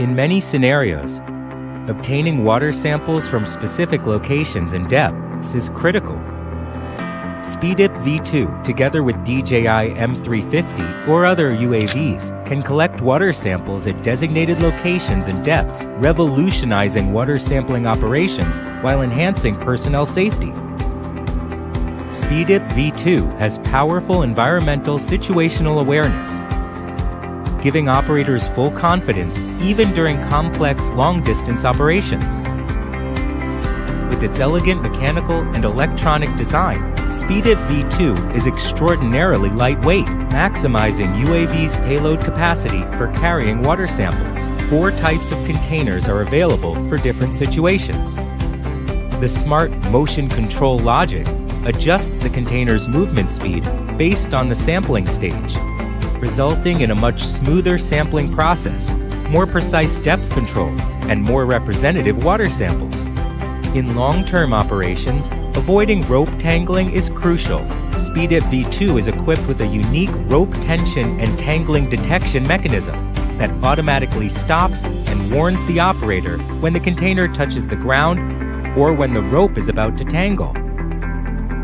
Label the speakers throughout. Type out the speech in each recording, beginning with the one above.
Speaker 1: In many scenarios, obtaining water samples from specific locations and depths is critical. Speedip V2, together with DJI M350 or other UAVs, can collect water samples at designated locations and depths, revolutionizing water sampling operations while enhancing personnel safety. Speedip V2 has powerful environmental situational awareness, giving operators full confidence even during complex long-distance operations. With its elegant mechanical and electronic design, Speedip V2 is extraordinarily lightweight, maximizing UAV's payload capacity for carrying water samples. 4 types of containers are available for different situations. The smart motion control logic adjusts the container's movement speed based on the sampling stage, resulting in a much smoother sampling process, more precise depth control, and more representative water samples. In long-term operations, avoiding rope tangling is crucial. Speedip V2 is equipped with a unique rope tension and tangling detection mechanism that automatically stops and warns the operator when the container touches the ground or when the rope is about to tangle,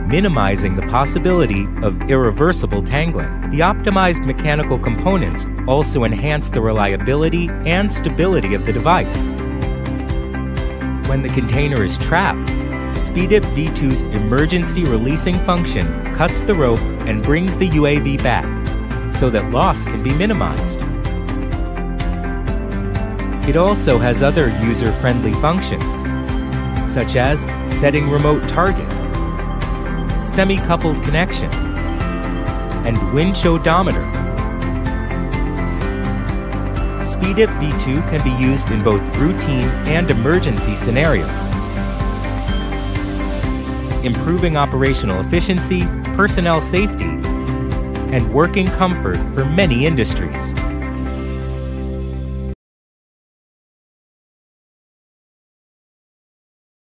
Speaker 1: minimizing the possibility of irreversible tangling. The optimized mechanical components also enhance the reliability and stability of the device. When the container is trapped, Speedip V2's emergency releasing function cuts the rope and brings the UAV back, so that loss can be minimized. It also has other user-friendly functions, such as setting remote target, semi-coupled connection, and winch odometer. Speedip V2 can be used in both routine and emergency scenarios, improving operational efficiency, personnel safety, and working comfort for many industries.